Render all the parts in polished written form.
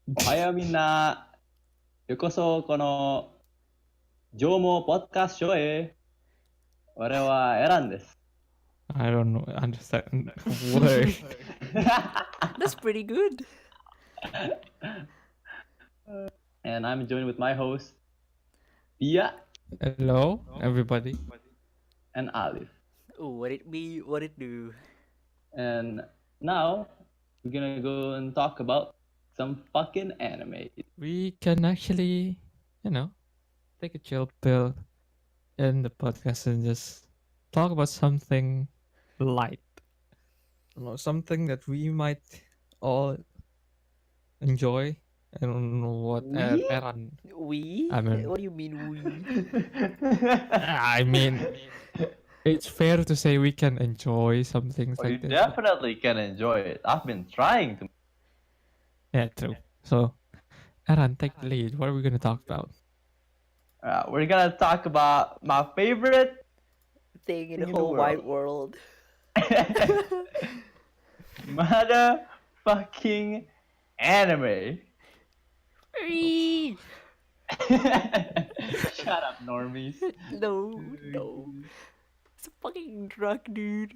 おはようみんな。ようこそこのJOMO ポッドキャストへ。俺はエランです。I don't know, understand word. That's pretty good. And I'm joined with my host, Pia Hello, everybody. and Alif. Oh, what it be? What it do? And now we're gonna go and talk about some fucking anime. We can actually, take a chill pill in the podcast and just talk about something light. Something that we might all enjoy. I don't know what We? Eran. We? I mean, What do you mean we? I mean, it's fair to say we can enjoy some things Oh, you like this. definitely can enjoy it. I've been trying to. Yeah, true. So, Eran, take the lead. What are we gonna talk about? We're gonna talk about my favorite Thing in the thing in the whole wide world. world. Motherfucking anime. Free! Shut up, normies. No. It's a fucking drug, dude.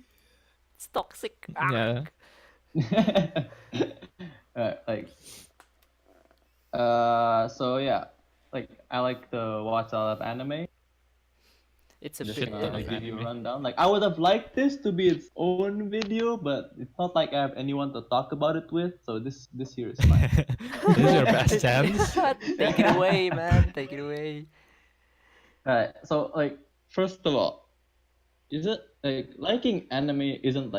It's toxic. Yeah. Like, so yeah, like I like to watch a lot of anime. It's a Just bit. ton of give you a anime. rundown. Like I would have liked this to be its own video, but it's not like I have anyone to talk about it with. So this here is fine. This is your best chance. Take it away, man. Take it away. Alright, so like first of all, is it like liking anime isn't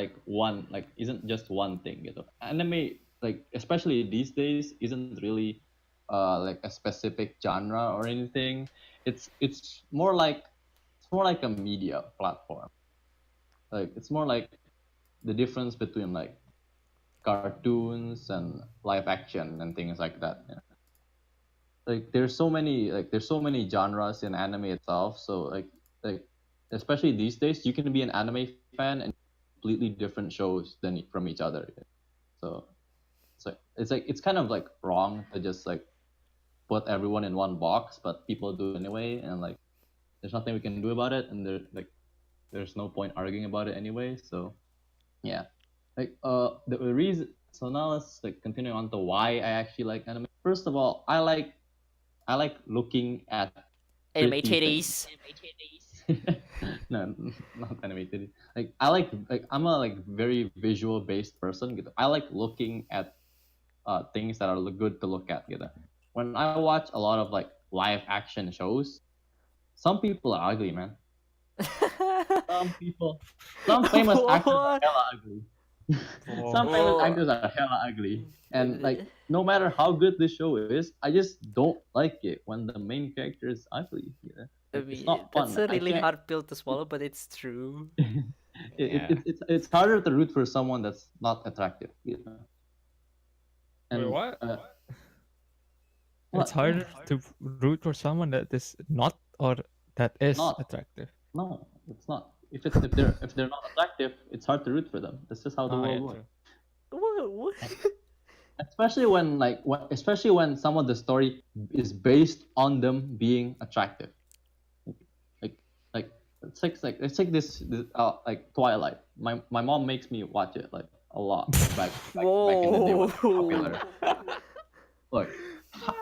just one thing, you know? Anime, like especially these days, isn't really like a specific genre or anything. It's more like a media platform. Like it's more like the difference between like cartoons and live action and things like that. You know? Like there's so many genres in anime itself. So like especially these days, you can be an anime fan and completely different shows than from each other. So it's kind of like wrong to just like put everyone in one box, but people do it anyway, and like there's nothing we can do about it, and there's no point arguing about it anyway. So yeah, like the reason. So now let's like continue on to why I actually like anime. First of all, I like looking at Anime pretty things. titties. No, not animated. Like I'm a like very visual based person. Gitu. I like looking at things that are good to look at. Gitu. When I watch a lot of like live action shows, some people are ugly, man. Some famous actors are What? hella ugly. Some famous Oh. actors are hella ugly, and like no matter how good the show is, I just don't like it when the main character is ugly. You know? I It's mean, not that's fun. a I really can't. hard pill to swallow, but it's true. It's harder to root for someone that's not attractive. You know? And Wait, what? what? It's harder to root for someone that is not or that is Not. attractive. No, it's not. If they're not attractive, it's hard to root for them. That's just how the world works. What? Especially when some of the story is based on them being attractive. Like it's like this like Twilight. My mom makes me watch it like a lot back in the day when it was popular. Look,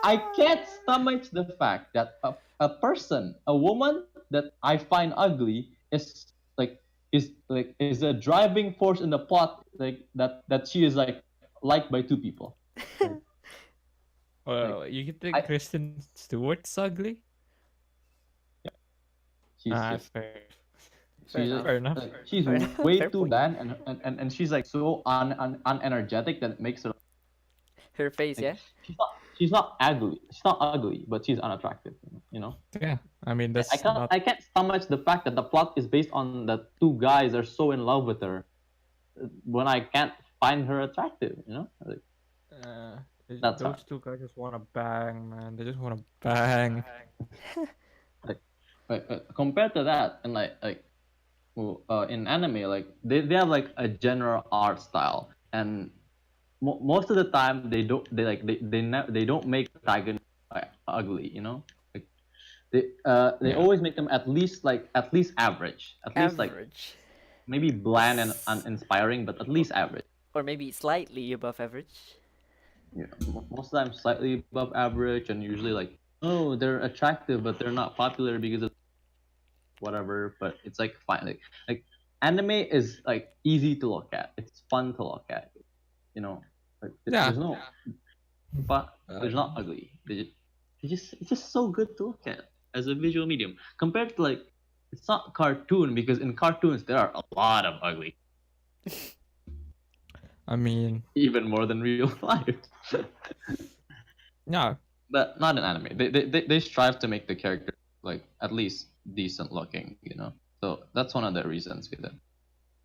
I can't stomach the fact that a woman that I find ugly is a driving force in the plot, like that she is like liked by two people. Well, you can think Kristen Stewart's ugly. She's just Fair. Fair enough. like, she's Fair enough. way Fair too point. bland, and she's like so unenergetic that it makes her Her face, like, yeah. she's not ugly. She's not ugly, but she's unattractive. You know. Yeah, I mean that's I can't stomach the fact that the plot is based on that two guys are so in love with her when I can't find her attractive. You know. Like, that's those two guys just want to bang, man. They just want to bang. Compared to that, and in anime, like they have like a general art style, and most of the time they don't make dragon ugly, you know. Like, they Yeah. always make them at least average, at least like Average. maybe bland and uninspiring, but at least average. Or maybe slightly above average. Yeah, most of the time slightly above average, and usually like, oh, they're attractive, but they're not popular because of whatever. But it's like fine, like anime is like easy to look at. It's fun to look at, you know. Like Yeah. there's no, but Uh, there's not ugly. It's just so good to look at as a visual medium compared to like it's not cartoon because in cartoons there are a lot of ugly, I mean, even more than real life. yeah, But not in anime. They strive to make the character like at least decent looking, you know. So that's one of the reasons with it.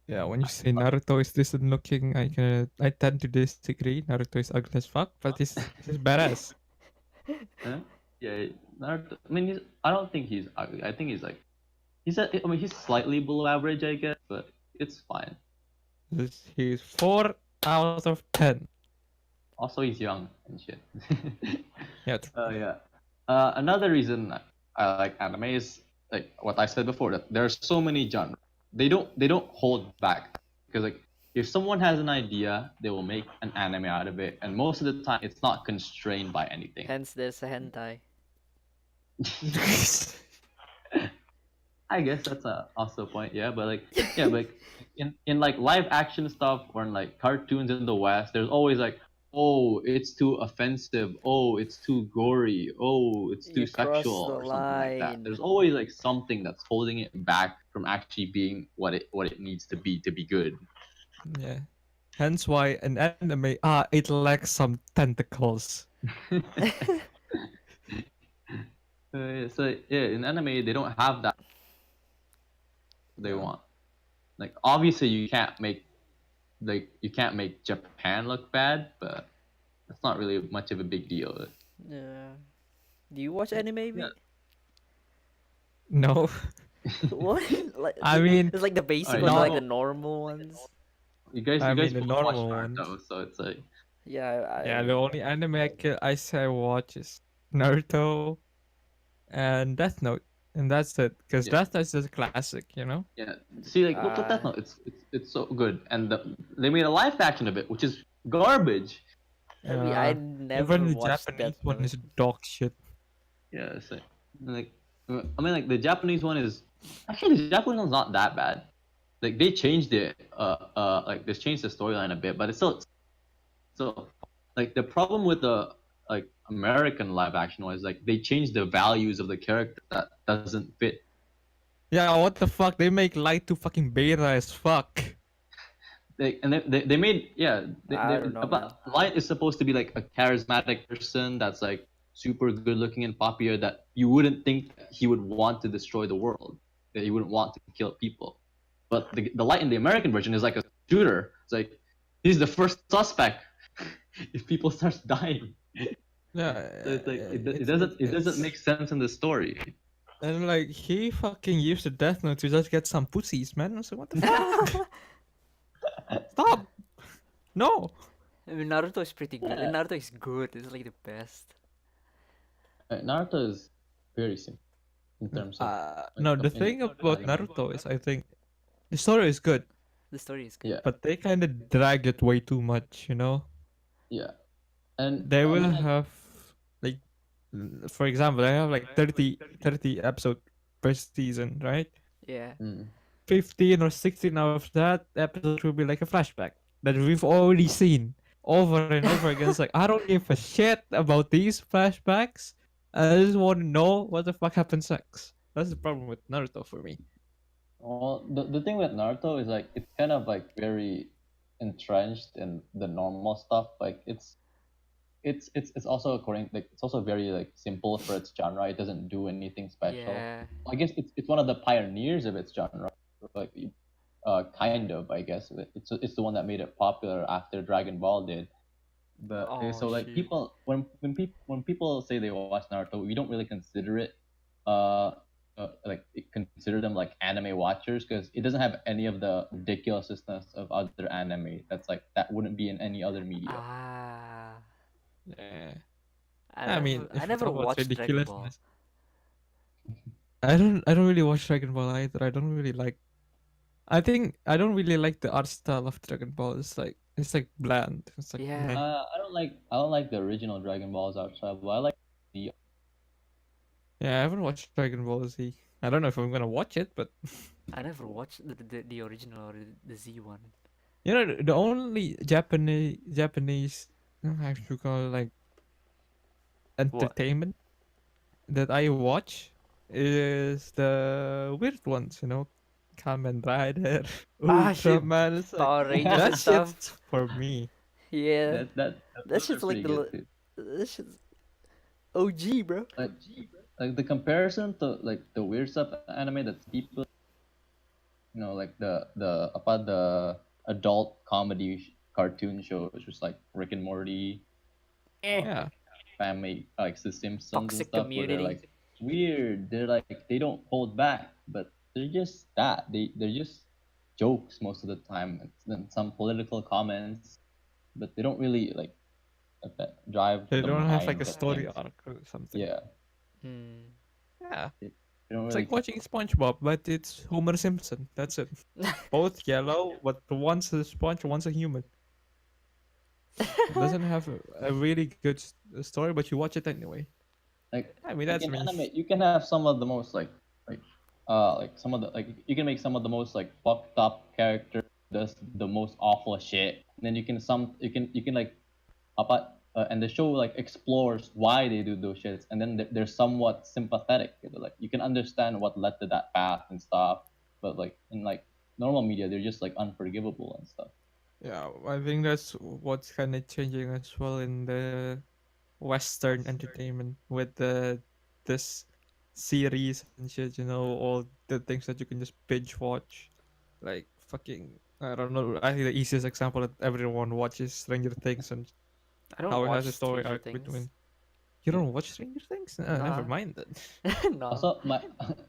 yeah. When you say Naruto is decent looking, I tend to disagree. Naruto is ugly as fuck, but he's badass. Huh? Yeah, Naruto. I mean, I don't think he's ugly. I think he's like I mean, he's slightly below average, I guess, but it's fine. He's 4 out of 10. Also, he's young and shit. Yeah, Yeah. Another reason I like anime is like what I said before that there are so many genres. They don't hold back because like if someone has an idea, they will make an anime out of it, and most of the time it's not constrained by anything. Hence there's a hentai. I guess that's also a point, yeah. But like, yeah, but like in like live action stuff or in like cartoons in the West, there's always like, oh, it's too offensive. Oh, it's too gory. Oh, it's too You crossed sexual the or something like that. line. There's always like something that's holding it back from actually being what it needs to be good. yeah. Hence why an anime it lacks some tentacles. So yeah, in anime they don't have that they want. Like obviously you can't make Japan look bad, but it's not really much of a big deal. Yeah. Do you watch anime? Yeah. No, What? Like I mean, it's like the basic Alright, or no. like the normal ones. you I guys mean the both watch normal Naruto, ones. so it's like Yeah, Yeah, the only anime I say I watch is Naruto and Death Note, and that's it. Because yeah, Death Note is a classic, you know. yeah. See, like look at uh that note. It's so good, and they made a live action of it, which is garbage. I Uh, never Even the watched Japanese Death one Note. is dog shit. Yeah, it's like I mean like the Japanese one is actually the Japanese one's not that bad. Like they changed it, like they changed the storyline a bit, but it's still so like the problem with the like American live action was like they changed the values of the character that doesn't fit. Yeah, what the fuck? They make Light to fucking beta as fuck. They made yeah I don't know, man. but Light is supposed to be like a charismatic person that's like super good looking and popular that you wouldn't think that he would want to destroy the world, that he wouldn't want to kill people, but the Light in the American version is like a shooter. It's like he's the first suspect if people start dying. Yeah, So it's like it doesn't it's- make sense in the story. and like he fucking used the Death Note to just get some pussies, man. So what the fuck? Stop! No. I mean, Naruto is pretty good. And Naruto is good. It's like the best. Naruto is very simple in terms of No, the thing about Naruto is I think the story is good, The story is good. yeah but they kind of drag it way too much, you know? yeah and They I will mean, like, have, like, for example, they have like 30 episode per season, right? Yeah. 15 or 16 of that episode will be like a flashback that we've already seen over and over again. It's like, I don't give a shit about these flashbacks. I just want to know what the fuck happens next. That's the problem with Naruto for me. well, the thing with Naruto is like it's kind of like very entrenched in the normal stuff. Like it's also according like it's also very like simple for its genre. It doesn't do anything special. Yeah. I guess it's one of the pioneers of its genre. Like kind of I guess it's the one that made it popular after Dragon Ball did. But Oh, so like shit. people when people say they watch Naruto, we don't really consider it uh consider them like anime watchers because it doesn't have any of the ridiculousness of other anime. That's like that wouldn't be in any other media. Ah, Yeah. I I mean, never, I if we never talk about watched Dragon Ball. ridiculousness, I don't really watch Dragon Ball either. I don't really like. I think I don't really like the art style of Dragon Ball. It's like bland. It's like Yeah, meh. I don't like the original Dragon Balls outside, but I like the Yeah, I haven't watched Dragon Ball Z. I don't know if I'm gonna watch it, but I never watched the original or the Z one. the only Japanese I should call it like What? entertainment that I watch is the weird ones. Kamen Rider, Ah, shit, Ultraman. It's like Power Rangers that and stuff. shit's for me. Yeah, that that those are shit's like pretty good too. that shit's OG, bro. Like like the comparison to like the weird stuff anime that people like the about the adult comedy cartoon shows just like Rick and Morty, Eh, Yeah, Family like The Simpsons and toxic stuff where they're community. like weird. They're like they don't hold back, but they're just that. They're just jokes most of the time, and then some political comments, but they don't really like drive they the don't have like mind a of story things. arc or something. Yeah, Hmm. Yeah, they don't it's really like watching SpongeBob, but it's Homer Simpson. That's it. Both yellow, but one's a sponge, one's a human. It doesn't have a really good story, but you watch it anyway. like I mean, like that's in me. anime you can have some of the most like some of the like you can make some of the most like fucked up characters does the most awful shit, and then you can like and the show like explores why they do those shits, and then they're somewhat sympathetic. Like you can understand what led to that path and stuff, but like in like normal media they're just like unforgivable and stuff. Yeah, I think that's what's kind of changing as well in the Western entertainment with this series and shit. All the things that you can just binge watch, like fucking. I don't know. I think the easiest example that everyone watches Stranger Things and I don't how it watch has a story Stranger arc Things. between. You don't watch Stranger Things? Never Nah, mind then. nah. Also, my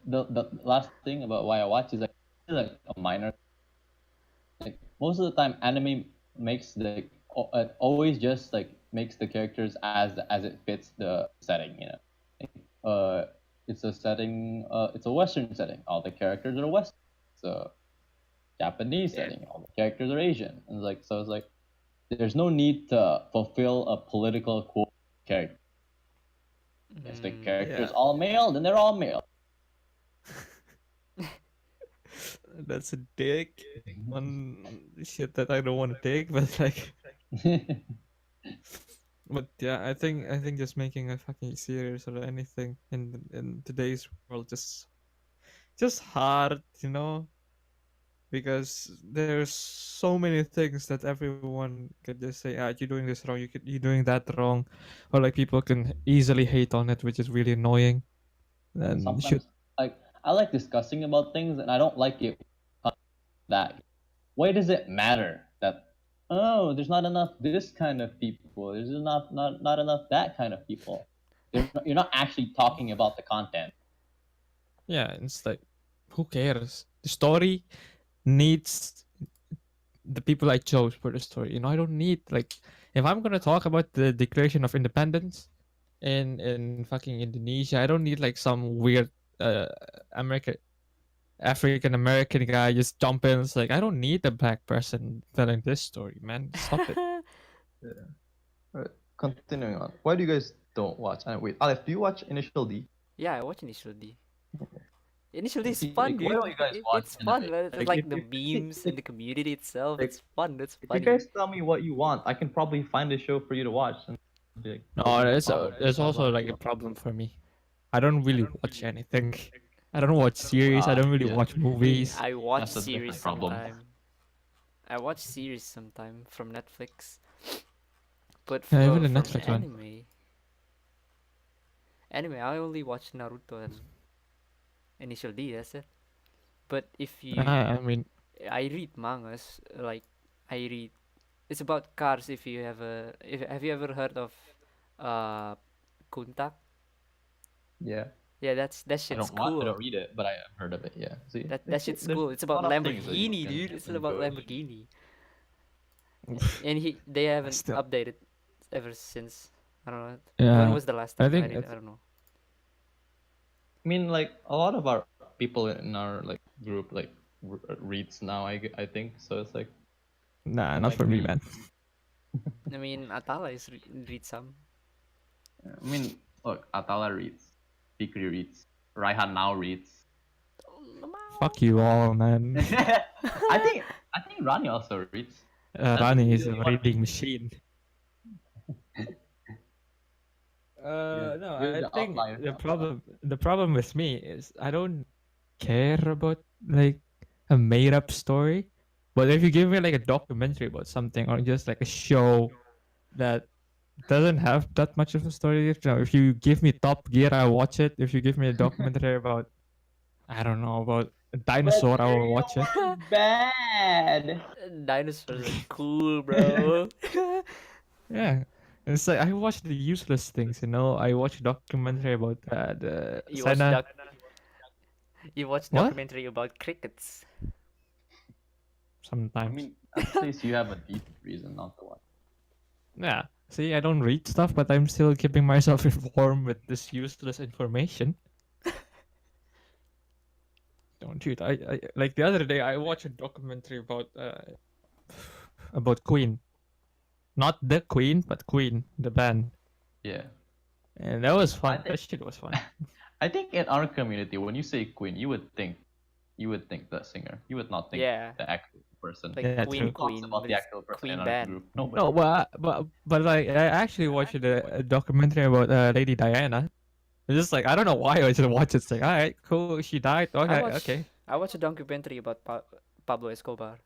the last thing about why I watch is like a minor. Like most of the time anime makes always just like makes the characters as it fits the setting, uh it's a setting, it's a western setting, all the characters are western. It's a Japanese Yeah. setting, all the characters are Asian, and it's like there's no need to fulfill a political quote character. If the Mm. character is Yeah, all male, then they're all male. that's a dick on shit that I don't want to take, but like, but yeah, I think just making a fucking series or anything in today's world just hard, because there's so many things that everyone could just say, ah, you're doing this wrong, you're doing that wrong, or like people can easily hate on it, which is really annoying. And And should sometimes like I like discussing about things, and I don't like it that why does it matter that there's not enough this kind of people, there's not enough that kind of people. You're not actually talking about the content. yeah, it's like, who cares? The story needs the people I chose for the story. I don't need like, if I'm gonna talk about the Declaration of Independence in fucking Indonesia, I don't need like some weird uh American African American guy just jump in. It's like, I don't need a black person telling this story, man. Stop it. Yeah. Alright, continuing on. Why do you guys don't watch? And wait, Aleph, do you watch Initial D? Yeah, I watch Initial D. Initial D is See, fun, like, why dude. don't you guys watch It's anime? fun, man. It's Like, like the memes and the community itself. like, It's fun. It's if you funny. guys tell me what you want, I can probably find a show for you to watch. And be like, No, there'll be no there's problem. there's also like a problem for me. I don't really watch anything. I don't watch series. I don't really Yeah, watch movies. I watch that's a series different problem. sometime. I watch series sometime from Netflix. But Yeah, even for the from Netflix one. anime, I only watch Naruto and Initial D. That's it. But if you, I mean, I read mangas. Like I read. It's about cars. If you have a, if have you ever heard of, uh, Kuntak? Yeah. Yeah, that I shit's don't watch, I cool. don't read it, but I have heard of it. Yeah. See, That shit's there's cool. It's a about lot of things that you Lamborghini, can dude. It's about enjoy. Lamborghini. And they haven't Still, updated ever since. I don't know. When yeah, was the last I time? think I don't know. I mean, like a lot of our people in our like group like reads now. I think so. It's like nah, it not might for me, be. man. I mean, Atala is read some. I mean, look, Atala reads, Fikri reads, Raihan now reads. Fuck you all, man. I think Rani also reads. That's Rani the is a only one. reading machine. You're, No, you're I the think outlier. the problem with me is I don't care about like a made up story. But if you give me like a documentary about something or just like a show that doesn't have that much of a story, if you give me Top Gear, I'll watch it. If you give me a documentary about I don't know about a But dinosaur, I will Stereo watch it. was bad. Dinosaurs are cool, bro. Yeah. It's like I watch the useless things, I watch a documentary about the you watch Senna. doc you watch What? documentary about crickets. I Sometimes. mean, at least you have a decent reason not to watch. Yeah. See, I don't read stuff, but I'm still keeping myself informed with this useless information. Don't shoot. I like the other day I watched a documentary about Queen. Not the Queen, but Queen, the band. Yeah. And that was I fun. think That shit was fun. I think in our community, when you say Queen, you would think the singer. You would not think Yeah, the actual person. like Yeah, Queen true. Who talks Queen, about but the it's actual person in Queen our band. group? Nobody. No, but like I actually watched a documentary about Lady Diana. It's just like I don't know why I just watched it. It's like, all right, cool. She died. Okay, okay. I watched a documentary about Pablo Escobar.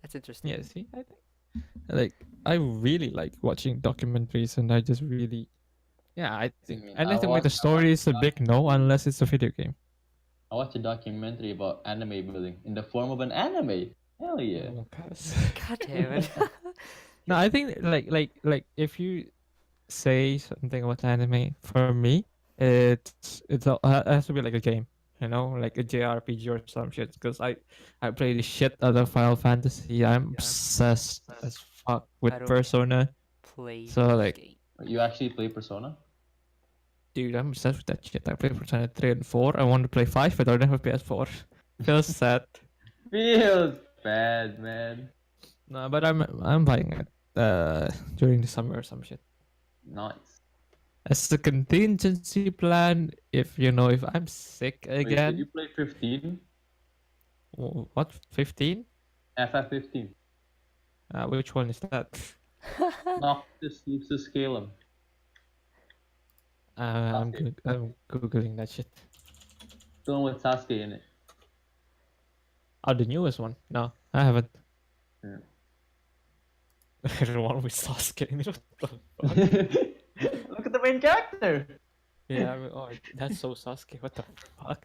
That's interesting. Yeah, see, I think like I really like watching documentaries, and I just really, yeah, I I think mean, anything with the story is a big no unless it's a video game. I watched a documentary about anime building in the form of an anime. Hell yeah. Oh, guys. God damn it. No, I think like if you say something about anime, for me, it has to be like a game, like a JRPG or some shit. Because I play the shit out of Final Fantasy. I'm obsessed as fuck with I don't Persona. play So those like, games. You actually play Persona? dude, I'm obsessed with that shit. I play Persona 3 and 4. I want to play 5, but I don't have a PS4. Feels sad. Feels bad, man. No, but I'm buying it during the summer or some shit. Nice. As a contingency plan, if I'm sick Wait, did again. you play 15? What, 15? FF15. Which one is that? Noctis Lucis Calum. I'm googling that shit. The one with Sasuke in it. Oh, the newest one? No, I haven't. Yeah. The one with Sasuke in it. What the fuck? Look at the main character. Yeah, oh, that's so Sasuke. What the fuck?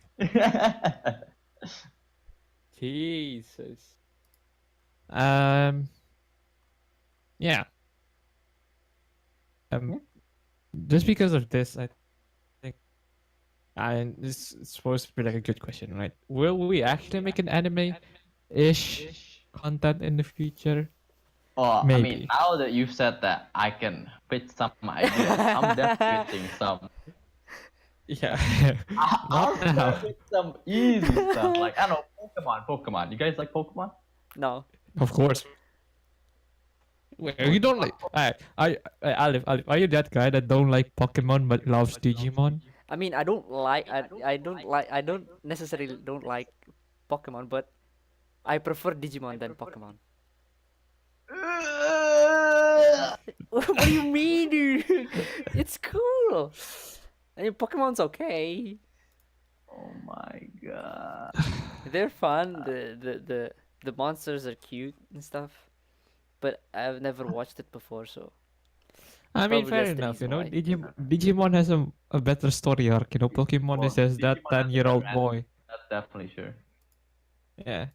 Jesus. Yeah. Just because of this, I think, and this is supposed to be like a good question, right? Will we actually make an anime-ish content in the future? Oh, I Maybe. mean, now that you've said that, I can pitch some ideas. I'm definitely pitching some. Yeah. I'll Not now. start with some easy stuff. Like, I don't know, Pokemon. You guys like Pokemon? No. Of course. Wait, you don't like? Alif, are you that guy that don't like Pokemon but loves Digimon? I mean, I don't necessarily don't like Pokemon, but I prefer Digimon than Pokemon. What do you mean, dude? It's cool. I mean, Pokemon's okay. Oh my god. They're fun. The monsters are cute and stuff. But I've never watched it before, so I mean, probably fair that's the enough. reason why. Digimon has a better story arc. Pokemon is just that Digimon has a 10-year-old better boy. That's definitely sure. Yeah.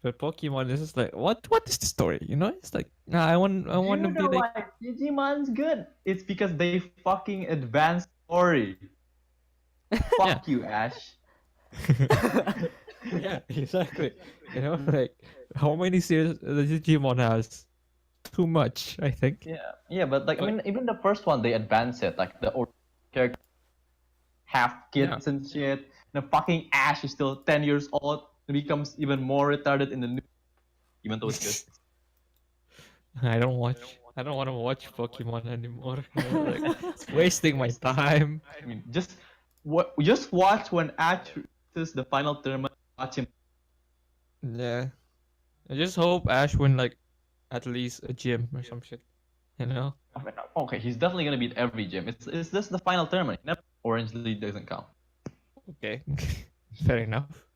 But Pokemon is just like, what is the story? It's like, nah, I want Do to you be know like, why Digimon's good? It's because they fucking advanced story. Fuck you, Ash. Yeah, exactly. You know, like how many series the Digimon has? Too much, I think. Yeah, but like I Like, mean, even the first one they advanced it, like the character have yeah, kids and shit. The fucking Ash is still 10 years old and becomes even more retarded in the new, even though it's good. I don't watch. I don't want to watch Pokemon anymore. You know, like it's wasting my time. I mean, just watch when Ash reaches the final tournament. Watch him. Yeah, I just hope Ash win like at least a gym or some shit. You know? I mean, okay, he's definitely gonna beat every gym. It's just the final tournament. Never Orange League doesn't count. Okay, fair enough.